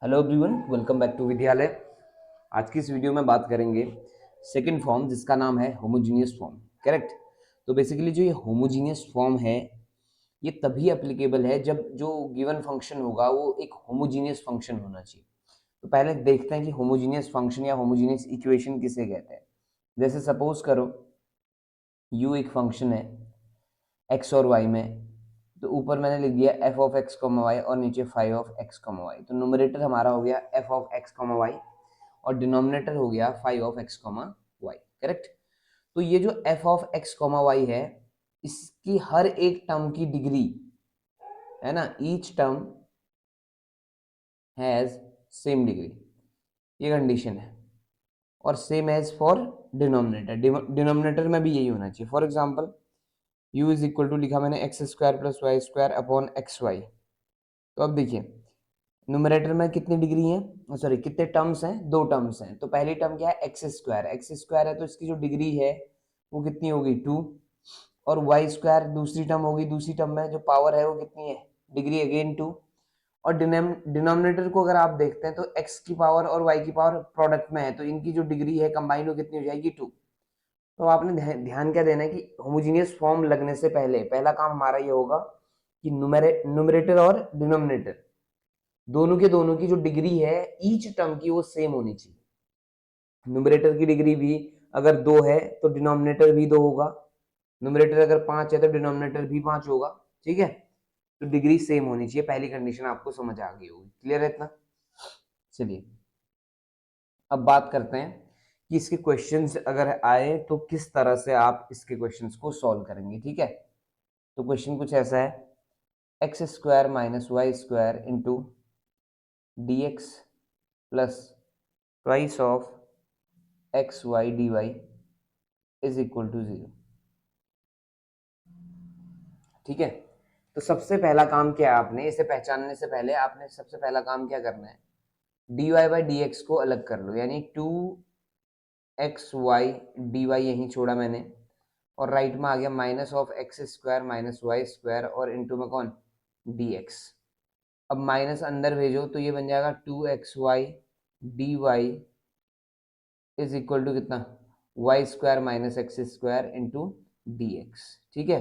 Hello everyone, welcome back to Vidyalaya. आज की इस वीडियो में बात करेंगे सेकंड फॉर्म जिसका नाम है होमोजीनियस फॉर्म। करेक्ट। तो बेसिकली जो ये होमोजीनियस फॉर्म है ये तभी एप्लीकेबल है जब जो गिवन फंक्शन होगा वो एक होमोजीनियस फंक्शन होना चाहिए। तो पहले देखते हैं कि होमोजीनियस फंक्शन या होमोजीनियस इक्वेशन किसे कहते हैं। जैसे सपोज करो u एक फंक्शन है x और y में, तो ऊपर मैंने लिख दिया F of X comma Y और नीचे five of X comma Y. तो नोमिनेटर हमारा हो गया F of X comma Y और डिनोमिनेटर हो गया five of X comma Y. Correct. तो ये जो F of X comma Y है इसकी हर एक टर्म की डिग्री है ना, each term has same degree, ये कंडीशन है। और same as for denominator, denominator में भी यही होना चाहिए। For example u is equal to लिखा मैंने X square plus Y square upon X Y. तो अब देखिए न्यूमरेटर में कितनी डिग्री है, सॉरी कितने टर्म्स हैं, दो टर्म्स हैं। तो पहली टर्म क्या है, एक्स स्क्वायर है तो इसकी जो डिग्री है वो कितनी होगी, टू। और वाई स्क्वायर दूसरी टर्म होगी, दूसरी टर्म में जो पावर है वो कितनी है, डिग्री अगेन टू। और डिनोमिनेटर को अगर आप देखते हैं तो एक्स की पावर और वाई की पावर प्रोडक्ट में है, तो इनकी जो डिग्री है कंबाइंड वो कितनी हो जाएगी, टू। तो आपने ध्यान क्या देना है कि होमोजीनियस फॉर्म लगने से पहले पहला काम हमारा ये होगा कि न्यूमरेटर और डिनोमिनेटर दोनों की जो डिग्री है ईच टर्म की वो सेम होनी चाहिए। न्यूमरेटर की डिग्री भी अगर दो है तो डिनोमिनेटर भी दो होगा, न्यूमरेटर अगर पांच है तो डिनोमिनेटर भी पांच होगा। ठीक है। तो डिग्री सेम होनी चाहिए, पहली कंडीशन आपको समझ आ गई होगी। क्लियर है इतना। चलिए अब बात करते हैं कि इसके क्वेश्चंस अगर आए तो किस तरह से आप इसके क्वेश्चंस को सॉल्व करेंगे। ठीक है। तो क्वेश्चन कुछ ऐसा है, X square minus Y square into D X plus twice of X Y D Y is equal to zero. ठीक है। तो सबसे पहला काम क्या है, आपने इसे पहचानने से पहले आपने सबसे पहला काम क्या करना है, D Y by D x को अलग कर लो, यानी two x Y D Y यहीं छोड़ा मैंने और राइट में आ गया minus of X square minus Y square और इंटू में कौन, डी एक्स। अब माइनस अंदर भेजो तो ये बन जाएगा two x Y D Y is equal to कितना, y square minus x square into D x. ठीक है।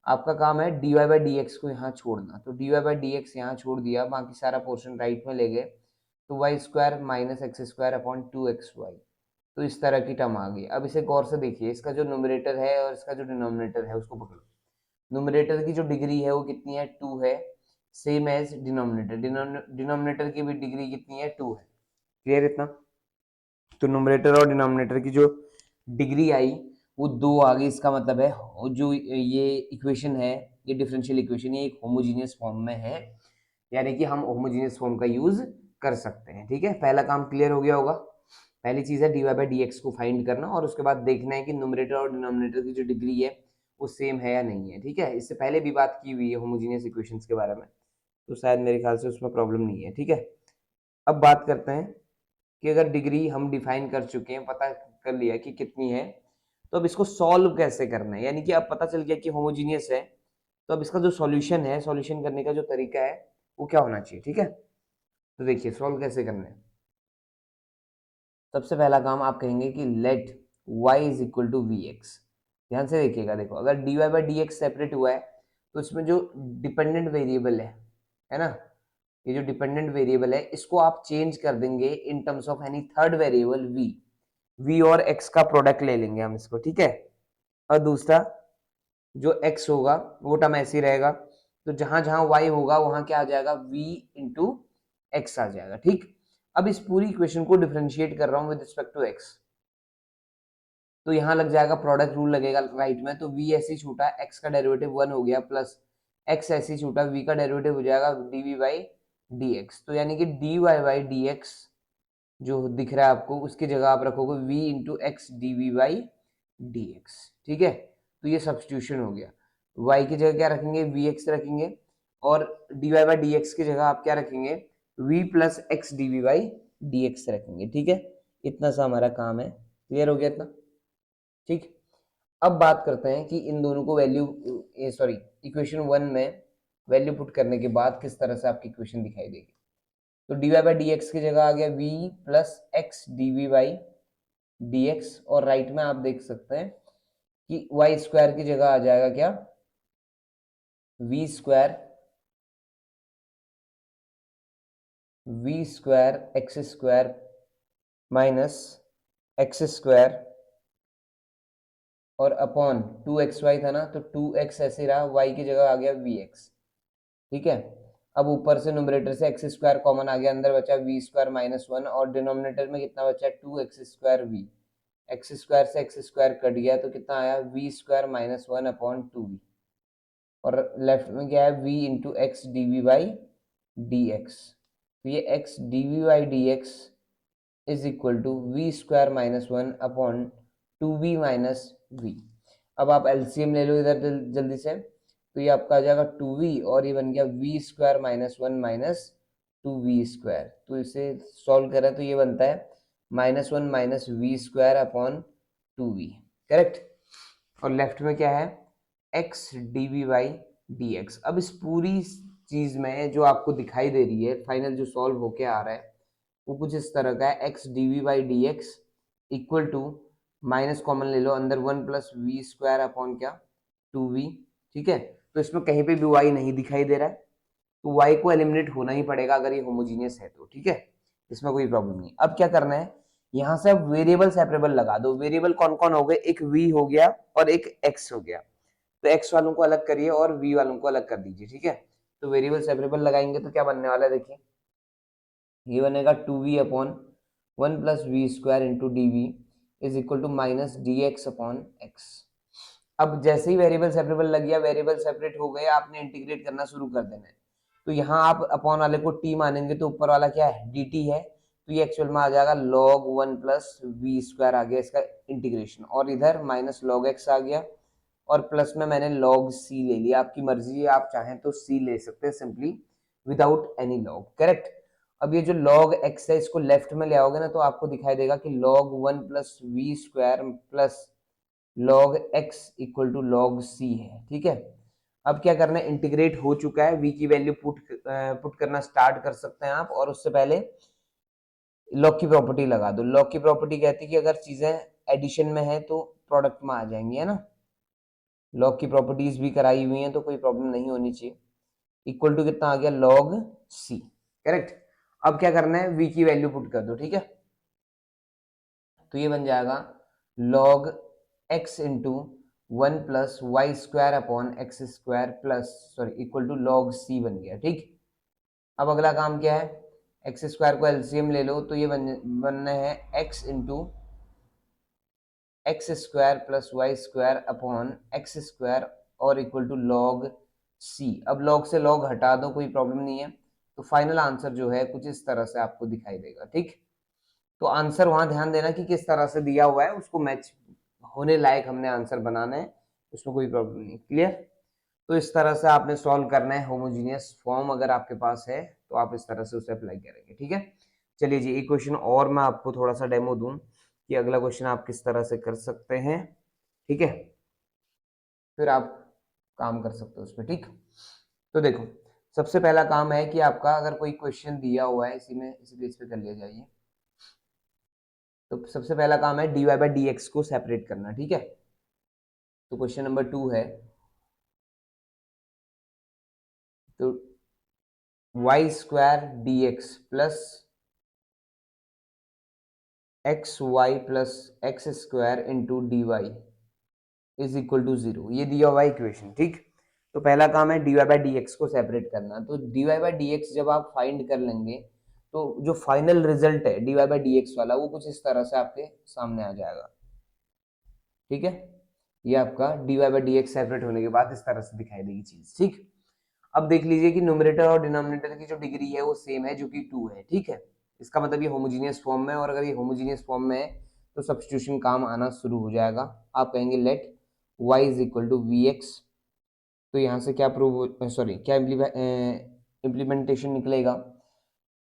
आपका काम है D Y by D x को यहाँ छोड़ना, तो D Y by D x यहाँ छोड़ दिया, बाकी सारा पोर्शन राइट में ले गए। तो Y square minus x square upon two x Y, तो इस तरह की टर्म आ गई। अब इसे गौर से देखिए, इसका जो न्यूमरेटर है और इसका जो डिनोमिनेटर है उसको पकड़ो। न्यूमरेटर की जो डिग्री है वो कितनी है, टू है, सेम एज डिनोमिनेटर। डिनोमिनेटर की भी डिग्री कितनी है, टू है। क्लियर इतना। तो न्यूमरेटर और डिनोमिनेटर की जो डिग्री आई वो दो आ गई, इसका मतलब है जो ये इक्वेशन है, ये डिफरेंशियल इक्वेशन, ये एक होमोजीनियस फॉर्म में है, यानी कि हम होमोजीनियस फॉर्म का यूज कर सकते हैं। ठीक है। पहला काम क्लियर हो गया होगा। पहली चीज है D Y by D x को फाइंड करना और उसके बाद देखना है कि न्यूमरेटर और डिनोमिनेटर की जो डिग्री है वो सेम है या नहीं है। ठीक है। इससे पहले भी बात की हुई है होमोजीनियस इक्वेशंस के बारे में, तो शायद मेरे ख्याल से उसमें प्रॉब्लम नहीं है। ठीक है। अब बात करते हैं कि अगर डिग्री हम डिफाइन कर चुके हैं, पता कर लिया कि कितनी है, तो अब इसको सॉल्व कैसे करना है, यानी कि अब पता चल गया कि होमोजीनियस है, तो अब इसका जो सॉल्यूशन है, सॉल्यूशन करने का जो तरीका है वो क्या होना चाहिए। ठीक है। तो देखिए सॉल्व कैसे करना है। सबसे पहला काम आप कहेंगे कि let y is equal to V X. ध्यान से देखिएगा, देखो अगर D Y by D X separate हुआ है तो इसमें जो डिपेंडेंट वेरिएबल है ना, ये जो डिपेंडेंट वेरिएबल है इसको आप चेंज कर देंगे in terms of any third variable v और x का प्रोडक्ट ले लेंगे हम इसको। ठीक है। और दूसरा जो x होगा वो टर्म ऐसे ही रहेगा, तो जहां जहां y होगा वहां क्या आ जाएगा, v इंटू एक्स आ जाएगा। ठीक। अब इस पूरी इक्वेशन को डिफरेंशिएट कर रहा हूं विद रिस्पेक्ट टू x, तो यहाँ लग जाएगा प्रोडक्ट रूल लगेगा राइट में, तो v ऐसे ही छूटा, x का डेरिवेटिव वन हो गया प्लस x ऐसे ही छूटा, v का डेरिवेटिव हो जाएगा dv बाई dx। तो यानी कि dy बाई dx जो दिख रहा है आपको उसकी जगह आप रखोगे v into X D V by D x. ठीक है। तो ये सब्सटीट्यूशन हो गया। y की जगह क्या रखेंगे, vx रखेंगे, और dy बाई डी एक्स की जगह आप क्या रखेंगे, v plus X D V by D X रखेंगे। ठीक है। इतना सा हमारा काम है। क्लियर हो गया इतना। ठीक। अब बात करते हैं कि इन दोनों को वैल्यू सॉरी इक्वेशन वन में वैल्यू पुट करने के बाद किस तरह से आपकी इक्वेशन दिखाई देगी। तो D Y by D X की जगह आ गया v plus X D V by D X, और राइट में आप देख सकते हैं कि वाई स्क्वायर की जगह आ जाएगा क्या, V square X square minus x square और अपॉन 2xy था ना, तो 2x ऐसे रहा, y की जगह आ गया vx। ठीक है, अब ऊपर से न्यूमरेटर से एक्स स्क्वायर कॉमन आ गया, अंदर बचा वी स्क्वायर माइनस वन, और डिनोमिनेटर में कितना बचा, 2x² वी। एक्स स्क्वायर से एक्स स्क्वायर कट गया तो कितना आया, V square minus one upon 2v, और लेफ्ट में क्या है, v into X D V by D X. तो ये x D V by D X is equal to we square minus one upon 2v minus V. अब आप LCM ले लो इधर जल्दी से, तो ये आपका आ जाएगा 2v, और ये बन गया V square minus one minus 2v square. तो इसे सॉल्व करें तो ये बनता है minus one minus V square upon 2v, correct. और लेफ्ट में क्या है, x D V by D X. अब इस पूरी चीज में जो आपको दिखाई दे रही है, फाइनल जो सॉल्व होके आ रहा है वो कुछ इस तरह का है, x D V by D X equal to, minus common ले लो, अंदर one plus we square upon क्या, 2v। ठीक है, तो इसमें कहीं पे भी y नहीं दिखाई दे रहा है, तो y को एलिमिनेट होना ही पड़ेगा अगर ये होमोजीनियस है तो। ठीक है, इसमें कोई प्रॉब्लम नहीं। अब क्या करना है, यहाँ से अब वेरिएबल सेपरेबल लगा दो। वेरिएबल कौन कौन हो गए, एक v हो गया और एक x हो गया, तो x वालों को अलग करिए और v वालों को अलग कर दीजिए। ठीक है, तो वेरिएबल सेपरेबल लगाएंगे तो क्या बनने वाला है, देखिए ये बनेगा 2v upon one plus we square into D we is equal to minus D x upon X. अब जैसे ही वेरिएबल सेपरेबल लग गया, वेरिएबल सेपरेट हो गए, आपने इंटीग्रेट करना शुरू कर देना है। तो यहाँ आप अपॉन वाले को t मानेंगे तो ऊपर वाला क्या है, dt है, तो ये एक्चुअल में आ जाएगा log one plus we square आ गया इसका इंटीग्रेशन, और इधर माइनस log x आ गया, और प्लस में मैंने log c ले लिया। आपकी मर्जी है, आप चाहें तो c ले सकते हैं simply without any log, correct. अब ये जो log x है इसको लेफ्ट में ले आओगे ना, तो आपको दिखाई देगा कि log one plus we square plus log x equal to log c है। ठीक है, अब क्या करना है, इंटीग्रेट हो चुका है, v की वैल्यू पुट करना स्टार्ट कर सकते हैं आप, और उससे पहले लॉग की प्रॉपर्टी लगा दो। लॉग की प्रॉपर्टी कहती है कि अगर चीजें एडिशन में है तो प्रोडक्ट में आ जाएंगी, है ना। लॉग की प्रॉपर्टीज भी कराई हुई हैं तो कोई प्रॉब्लम नहीं होनी चाहिए। इक्वल टू कितना आ गया, log c, करेक्ट। अब क्या करना है, v की वैल्यू पुट कर दो। ठीक है, तो ये बन जाएगा log x into one plus Y square upon X square plus sorry equal to log c बन गया। ठीक, अब अगला काम क्या है, एक्स स्क्वायर को एलसीएम ले लो, तो ये बनना है x into X square plus Y square upon X square और इक्वल टू log c। अब log से log हटा दो, कोई प्रॉब्लम नहीं है, तो फाइनल आंसर जो है कुछ इस तरह से आपको दिखाई देगा। ठीक, तो आंसर वहां ध्यान देना कि किस तरह से दिया हुआ है, उसको मैच होने लायक हमने आंसर बनाना है, उसमें कोई प्रॉब्लम नहीं। क्लियर, तो इस तरह से आपने सॉल्व करना है। होमोजीनियस फॉर्म अगर आपके पास है तो आप इस तरह से उसे अप्लाई करेंगे। ठीक है, चलिए जी, एक क्वेश्चन और मैं आपको थोड़ा सा डेमो दूं कि अगला क्वेश्चन आप किस तरह से कर सकते हैं। ठीक है, फिर आप काम कर सकते हो उस पर। ठीक, तो देखो सबसे पहला काम है कि आपका अगर कोई क्वेश्चन दिया हुआ है, इसी बेस पे कर लिया जाइए। तो सबसे पहला काम है dy बाई डी एक्स को सेपरेट करना। ठीक है, तो क्वेश्चन नंबर 2 है, तो Y square D X plus X Y plus X square into D Y is equal to 0, ये दिया हुआ इक्वेशन। ठीक, तो पहला काम है dy बाई डी एक्स को सेपरेट करना। तो dy बाई डी एक्स जब आप फाइंड कर लेंगे तो जो फाइनल रिजल्ट है dy बाई डी एक्स वाला, वो कुछ इस तरह से आपके सामने आ जाएगा। ठीक है, ये आपका dy by D X separate होने के बाद इस तरह से दिखाई देगी चीज। ठीक, अब देख लीजिए कि न्यूमरेटर और डिनोमिनेटर की जो डिग्री है वो सेम है, जो कि 2 है। ठीक है, इसका मतलब ये होमोजीनियस फॉर्म में, और अगर ये होमोजीनियस फॉर्म में है तो सब्स्टिट्यूशन काम आना शुरू हो जाएगा। आप कहेंगे let y is equal to V X, तो यहाँ से क्या प्रूव सॉरी क्या इम्प्लीमेंटेशन निकलेगा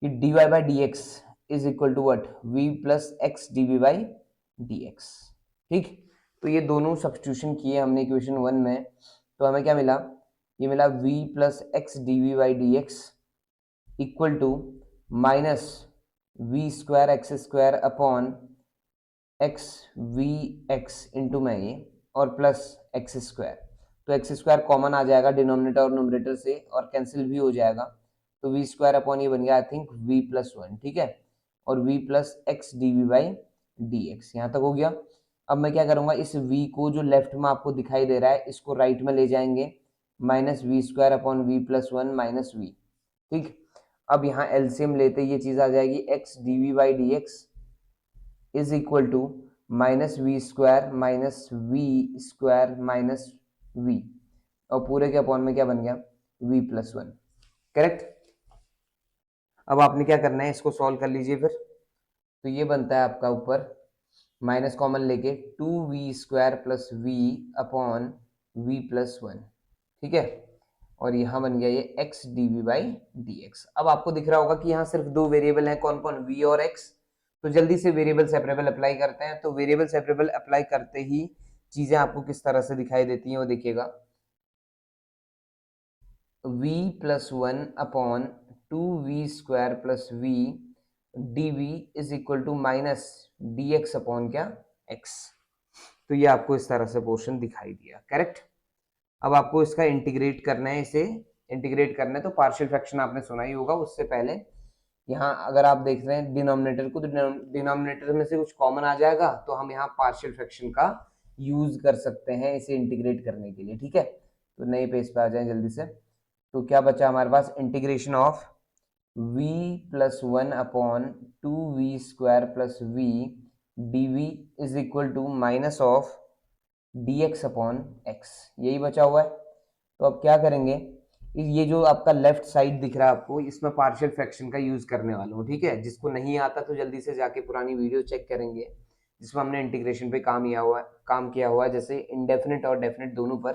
कि dy by D X is equal to what, v plus X D V by D x. ठीक, तो ये दोनों सब्स्टिट्यूशन किए हमने इक्वेशन 1 में, तो हमें क्या मिला, ये मिला v plus X D V by D X equal to minus V square X square upon X V X into में ये और प्लस एक्स स्क्वायर। तो एक्स स्क्वायर कॉमन आ जाएगा डिनोमिनेटर और न्यूमरेटर से और कैंसिल भी हो जाएगा। तो वी स्क्वायर अपॉन ये बन गया I think V plus one, ठीक है, और V plus X D V by D x. यहाँ तक हो गया। अब मैं क्या करूँगा, इस v को जो लेफ्ट में आपको दिखाई दे रहा है इसको राइट में ले जाएंगे, minus V square upon V plus one minus V. ठीक, अब यहाँ एलसीएम लेते ये चीज़ आ जाएगी X D V by D X is equal to minus V square minus V square minus V, और पूरे के अपॉन में क्या बन गया v प्लस वन। करेक्ट। अब आपने क्या करना है, इसको सॉल्व कर लीजिए फिर। तो ये बनता है आपका ऊपर माइनस कॉमन लेके two we square plus V upon V plus one, ठीक है, और यहाँ बन गया ये X D V by D X. अब आपको दिख रहा होगा कि यहाँ सिर्फ दो वेरिएबल हैं, कौन कौन, वी और एक्स। तो जल्दी से वेरिएबल सेपरेबल अप्लाई करते हैं। तो वेरिएबल सेपरेबल अप्लाई करते ही चीजें आपको किस तरह से दिखाई देती हैं वो देखिएगा। v plus one upon two we square plus we D we is equal to minus D x upon क्या x। तो ये आपको इस तरह से पोर्शन दिखाई दिया। करेक्ट। अब आपको इसका इंटीग्रेट करना है, इसे इंटीग्रेट करना है। तो पार्शियल फ्रैक्शन आपने सुना ही होगा। उससे पहले यहाँ अगर आप देख रहे हैं डिनोमिनेटर को, तो डिनोमिनेटर में से कुछ कॉमन आ जाएगा, तो हम यहाँ पार्शियल फ्रैक्शन का यूज कर सकते हैं इसे इंटीग्रेट करने के लिए। ठीक है, तो नए पेज पे आ जाए जल्दी से। तो क्या बचा हमारे पास, integration of v plus one upon two we square plus we D we is equal to minus of d x upon x, यही बचा हुआ है। तो अब क्या करेंगे, ये जो आपका लेफ्ट साइड दिख रहा है आपको, इसमें पार्शियल फ्रैक्शन का यूज करने वाला हूँ। ठीक है, जिसको नहीं आता तो जल्दी से जाके पुरानी वीडियो चेक करेंगे जिसमें हमने इंटीग्रेशन पे काम किया हुआ है, जैसे इंडेफिनिट और डेफिनिट दोनों पर।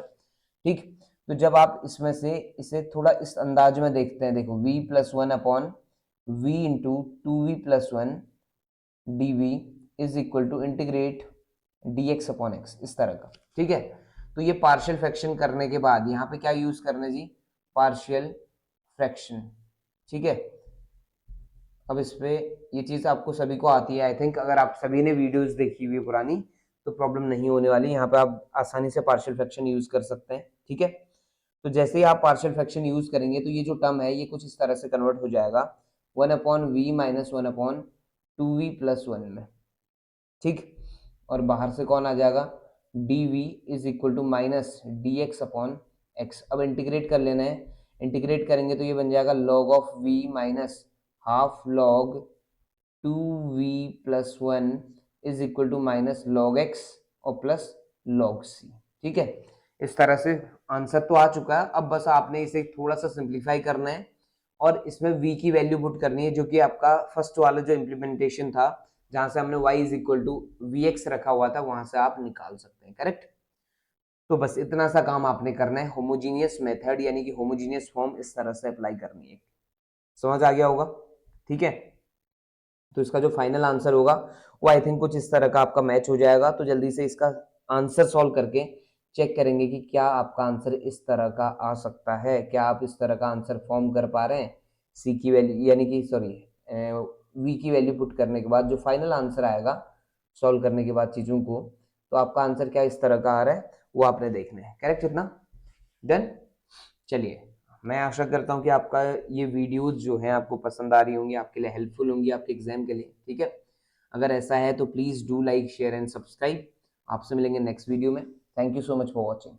ठीक, तो जब आप इसमें से इसे थोड़ा इस अंदाज में देखते हैं, देखो v plus one upon V into two V plus one D we is equal to integrate D x upon X, इस तरह का। ठीक है, तो ये पार्शियल फ्रैक्शन करने के बाद यहाँ पे क्या यूज करना जी, पार्शियल फ्रैक्शन। ठीक है, अब इस पे ये चीज आपको सभी को आती है आई थिंक। अगर आप सभी ने वीडियोस देखी हुई है पुरानी तो प्रॉब्लम नहीं होने वाली। यहाँ पे आप आसानी से पार्शियल फ्रैक्शन यूज कर सकते हैं। ठीक है, तो जैसे ही आप पार्शियल फ्रैक्शन यूज करेंगे तो ये जो टर्म है ये कुछ इस तरह से कन्वर्ट हो जाएगा one upon V minus one upon two V plus one में। ठीक, और बाहर से कौन आ जाएगा, D we is equal to minus D x upon X. अब इंटीग्रेट कर लेना है, इंटीग्रेट करेंगे तो ये बन जाएगा log of V minus half log two V plus one is equal to minus log X और प्लस लॉग सी। ठीक है, इस तरह से आंसर तो आ चुका है। अब बस आपने इसे थोड़ा सा सिंप्लीफाई करना है और इसमें v की वैल्यू पुट करनी है, जो कि आपका फर्स्ट वाला जो इम्प्लीमेंटेशन था जहां से हमने y is equal to V X रखा हुआ था, वहां से आप निकाल सकते हैं। करेक्ट। तो बस इतना सा काम आपने करना है, होमोजीनियस मेथड यानी कि होमोजीनियस फॉर्म इस तरह से अप्लाई करनी है। समझ आ गया होगा। ठीक है, तो इसका जो फाइनल आंसर होगा वो आई थिंक कुछ इस तरह का आपका मैच हो जाएगा। तो जल्दी से इसका आंसर सॉल्व करके चेक करेंगे कि क्या आपका आंसर इस तरह का आ सकता है, क्या आप इस तरह का आंसर फॉर्म कर पा रहे हैं। सी की वैल्यू यानी कि सॉरी वी की वैल्यू पुट करने के बाद जो फाइनल आंसर आएगा सॉल्व करने के बाद चीज़ों को, तो आपका आंसर क्या इस तरह का आ रहा है वो आपने देखना है। करेक्ट, इतना डन। चलिए, मैं आशा करता हूँ कि आपका ये वीडियोस जो हैं आपको पसंद आ रही होंगी, आपके लिए हेल्पफुल होंगी आपके एग्जाम के लिए। ठीक है, अगर ऐसा है तो please do like share and subscribe. आपसे मिलेंगे नेक्स्ट वीडियो में। Thank you so much for watching.